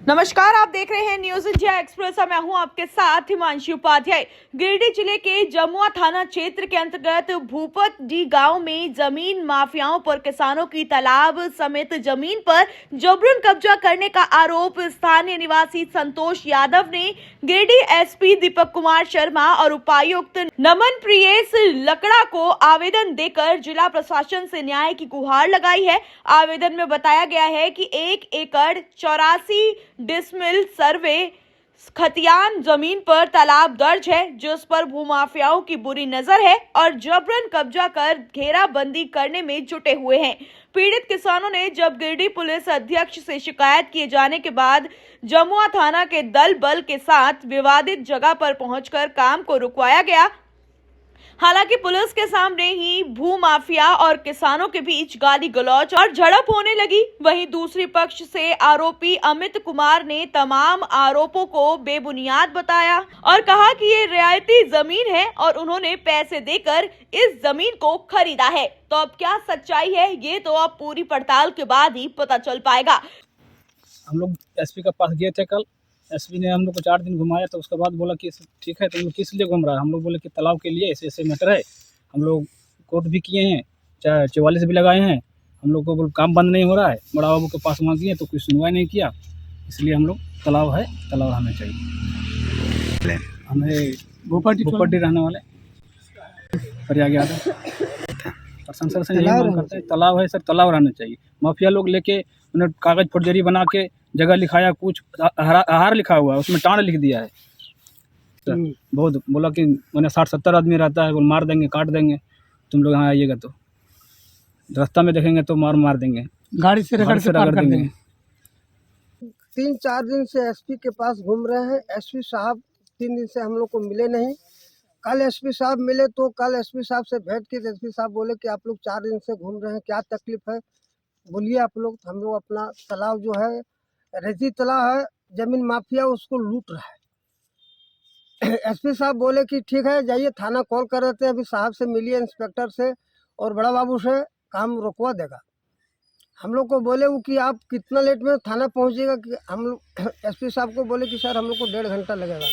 नमस्कार, आप देख रहे हैं न्यूज इंडिया एक्सप्रेस। मैं हूं आपके साथ हिमांशु उपाध्याय। गिरिडीह जिले के जमुआ थाना क्षेत्र के अंतर्गत भूपतडी गांव में जमीन माफियाओं पर किसानों की तालाब समेत जमीन पर जबरन कब्जा करने का आरोप स्थानीय निवासी संतोष यादव ने गिरिडीह एसपी दीपक कुमार शर्मा और उपायुक्त नमन प्रियेश लकड़ा को आवेदन देकर जिला प्रशासन से न्याय की गुहार लगाई है। आवेदन में बताया गया है कि 1 एकड़ 84 डिसमिल सर्वे खतियान जमीन पर तालाब दर्ज है, जिस पर भूमाफियाओं की बुरी नजर है और जबरन कब्जा कर घेराबंदी करने में जुटे हुए हैं। पीड़ित किसानों ने जब गिरिडीह पुलिस अध्यक्ष से शिकायत किए जाने के बाद जमुआ थाना के दल बल के साथ विवादित जगह पर पहुंचकर काम को रुकवाया गया। हालांकि पुलिस के सामने ही भूमाफिया और किसानों के बीच गाली गलौज और झड़प होने लगी। वहीं दूसरी पक्ष से आरोपी अमित कुमार ने तमाम आरोपों को बेबुनियाद बताया और कहा कि ये रियायती जमीन है और उन्होंने पैसे देकर इस जमीन को खरीदा है। तो अब क्या सच्चाई है, ये तो अब पूरी पड़ताल के बाद ही पता चल पाएगा। हम लोग एसपी के पास गए थे कल। एसपी ने हम लोग को 4 दिन घुमाया, तो उसके बाद बोला कि ठीक है, तुम लोग किस लिए घूम रहा है। हम लोग बोले कि तालाब के लिए, ऐसे ऐसे मैटर है। हम लोग कोर्ट भी किए हैं, 44 भी लगाए हैं। हम लोग को बोल काम बंद नहीं हो रहा है। बड़ा बाबू के पास वहाँ गए तो कोई सुनवाई नहीं किया, इसलिए हम लोग तालाब है, तालाब रहना चाहिए। हमें भूपतडी रहने वाले प्रयाग यादव प्रशंसक से यही मांग करते हैं, तालाब है सर, तालाब रहना चाहिए। माफिया लोग लेके उन्हें कागज फर्जरी बना के जगह लिखाया, कुछ आहार लिखा हुआ है, उसमें टाँड लिख दिया है। बहुत बोला कि मैंने 60-70 आदमी रहता है, वो मार देंगे, काट देंगे, तुम लोग यहाँ आइएगा तो रास्ता में देखेंगे तो मार देंगे, गाड़ी से रगड़ कर देंगे। 3-4 दिन से एसपी के पास घूम रहे हैं। एसपी साहब 3 दिन से हम लोग को मिले नहीं। कल एसपी साहब मिले तो कल एसपी साहब से भेंट की। एसपी साहब बोले कि आप लोग 4 दिन से घूम रहे हैं, क्या तकलीफ है बोलिए आप लोग। हम लोग अपना तालाब जो है रेती तालाब है, जमीन माफिया उसको लूट रहा है। एसपी साहब बोले कि ठीक है, जाइए थाना कॉल कर रहे थे, अभी साहब से मिलिए, इंस्पेक्टर से और बड़ा बाबू से, काम रुकवा देगा। हम लोग को बोले वो कि आप कितना लेट में थाना पहुंचेगा। कि हम लोग एसपी साहब को बोले कि सर हम लोग को 1.5 घंटा लगेगा।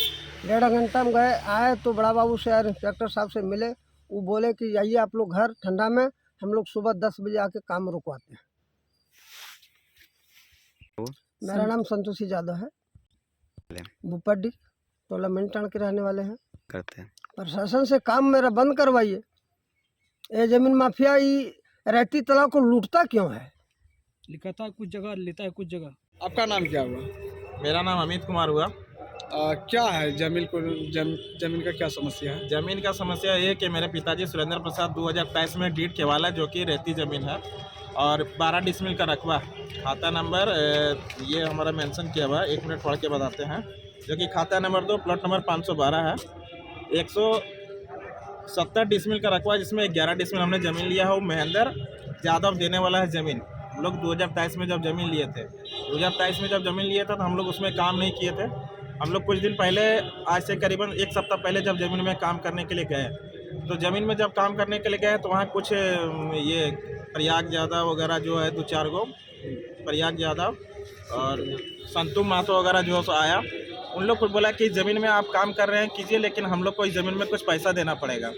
1.5 घंटा में गए, आए तो बड़ा बाबू से और इंस्पेक्टर साहब से मिले। वो बोले कि जाइए आप लोग घर ठंडा में, हम लोग सुबह 10 बजे आके काम रुकवाते हैं। मेरा नाम संतोषी यादव है, भूपतडी टोला मेंटाण के रहने वाले हैं। करते हैं प्रशासन से काम मेरा बंद करवाइए। ये जमीन माफिया ये रहती तालाब को लूटता क्यों है? लिखाता है कुछ जगह, लेता है कुछ जगह। आपका नाम क्या हुआ? मेरा नाम अमित कुमार हुआ। क्या है जमीन का क्या समस्या है? जमीन का समस्या ये है कि मेरे पिताजी सुरेंद्र प्रसाद 2023 में डीड केवाला, जो कि रेती ज़मीन है और 12 डिसमिल का रकबा, खाता नंबर ये हमारा मेंशन किया हुआ है, 1 मिनट पढ़ के बताते हैं, जो कि खाता नंबर 2 प्लॉट नंबर 512 है। 170 डिसमिल का रकबा, जिसमें 11 डिसमिल हमने ज़मीन लिया है। वो महेंद्र यादव देने वाला है ज़मीन। हम लोग 2023 में जब ज़मीन लिए थे, 2023 में जब ज़मीन लिए थे तो हम लोग उसमें काम नहीं किए थे। हम लोग कुछ दिन पहले, आज से करीबन 1 सप्ताह पहले जब ज़मीन में काम करने के लिए गए, तो ज़मीन में जब काम करने के लिए गए तो वहाँ कुछ ये प्रयाग यादव वगैरह जो है 2-4 गो, प्रयाग यादव और संतू महतो वगैरह जो है सो आया। उन लोग को बोला कि ज़मीन में आप काम कर रहे हैं कीजिए, लेकिन हम लोग को इस ज़मीन में कुछ पैसा देना पड़ेगा।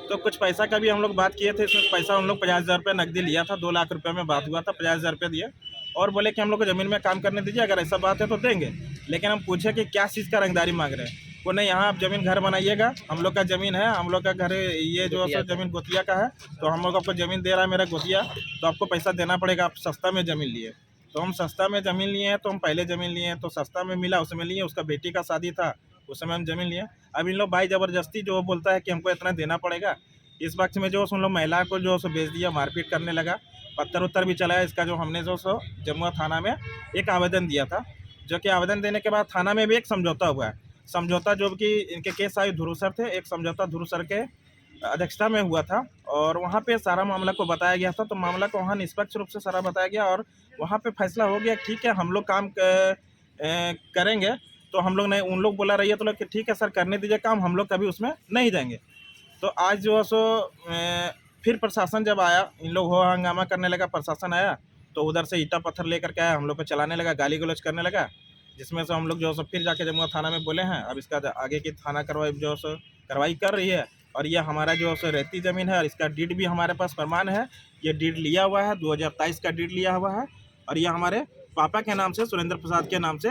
तो कुछ पैसा का भी हम लोग बात किए थे। इसमें पैसा उन लोग 50,000 रुपये नकदी लिया था। 2 लाख रुपये में बात हुआ था, 50,000 रुपये दिए और बोले कि हम लोग को ज़मीन में काम करने दीजिए, अगर ऐसा बात है तो देंगे। लेकिन हम पूछे कि क्या चीज़ का रंगदारी मांग रहे हैं। वो नहीं, यहाँ आप ज़मीन घर बनाइएगा, हम लोग का ज़मीन है, हम लोग का घर ये जो है ज़मीन गोतिया का है, तो हम लोग आपको ज़मीन दे रहा है मेरा गोतिया, तो आपको पैसा देना पड़ेगा। आप सस्ता में ज़मीन लिए, तो हम सस्ता में ज़मीन लिए हैं। तो हम पहले ज़मीन लिए हैं तो सस्ता में मिला, उसमें लिए। उसका बेटी का शादी था, उस समय हम ज़मीन लिए। अब इन लोग भाई ज़बरदस्ती जो बोलता है कि हमको इतना देना पड़ेगा, इस पक्ष में जो उन लोग महिला को जो सो बेच दिया, मारपीट करने लगा, पत्थर उत्तर भी चलाया। इसका जो हमने जो सो जमुआ थाना में एक आवेदन दिया था, जो कि आवेदन देने के बाद थाना में भी एक समझौता हुआ है। समझौता जो कि इनके केस आयु ध्रुव सर थे, एक समझौता ध्रुव सर के अध्यक्षता में हुआ था और वहाँ पे सारा मामला को बताया गया था। तो मामला को वहाँ निष्पक्ष रूप से सारा बताया गया और वहाँ पे फैसला हो गया, ठीक है हम लोग काम करेंगे। तो हम लोग नहीं, उन लोग बोला रही है तो लोग कि ठीक है सर करने दीजिए काम, हम लोग कभी उसमें नहीं जाएंगे। तो आज जो है सो फिर प्रशासन जब आया, इन लोग हो हंगामा करने लगा, प्रशासन आया तो उधर से ईटा पत्थर लेकर के आया, हम लोग पे चलाने लगा, गाली गलौज करने लगा। जिसमें से हम लोग जो है फिर जाके जमुआ थाना में बोले हैं। अब इसका आगे की थाना कार्रवाई कर रही है। और ये हमारा जो है रहती ज़मीन है और इसका डीड भी हमारे पास प्रमाण है। ये डीड लिया हुआ है, 2023 का डीड लिया हुआ है और ये हमारे पापा के नाम से, सुरेंद्र प्रसाद के नाम से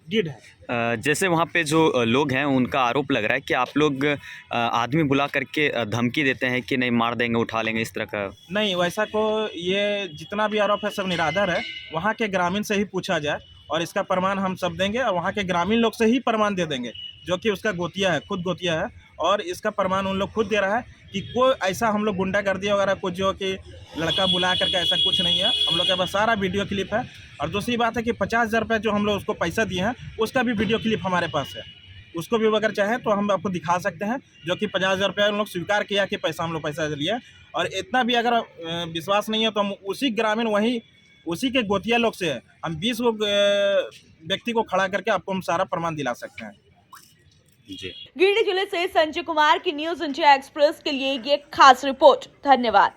डीड है। जैसे वहाँ पे जो लोग हैं उनका आरोप लग रहा है कि आप लोग आदमी बुला करके धमकी देते हैं कि नहीं मार देंगे, उठा लेंगे, इस तरह का। नहीं, वैसा को ये जितना भी आरोप है सब निराधार है। वहाँ के ग्रामीण से ही पूछा जाए और इसका प्रमाण हम सब देंगे और वहाँ के ग्रामीण लोग से ही प्रमाण दे देंगे, जो कि उसका गोतिया है, खुद गोतिया है। और इसका प्रमाण उन लोग खुद दे रहा है कि कोई ऐसा हम लोग गुंडागर्दी वगैरह कुछ जो कि लड़का बुला करके ऐसा कुछ नहीं है। हम लोग के पास सारा वीडियो क्लिप है। और दूसरी बात है कि 50,000 रुपये जो हम लोग उसको पैसा दिए हैं उसका भी वीडियो क्लिप हमारे पास है। उसको भी अगर चाहें तो हम आपको दिखा सकते हैं, जो कि 50,000 रुपये उन लोग स्वीकार किया कि हम लोग पैसा लिए। और इतना भी अगर विश्वास नहीं है तो हम उसी ग्रामीण वहीं उसी के गोतिया लोग से हम 20 व्यक्ति को खड़ा करके आपको हम सारा प्रमाण दिला सकते हैं। जी। गिरिडीह जिले से संजय कुमार की न्यूज इंडिया एक्सप्रेस के लिए ये खास रिपोर्ट। धन्यवाद।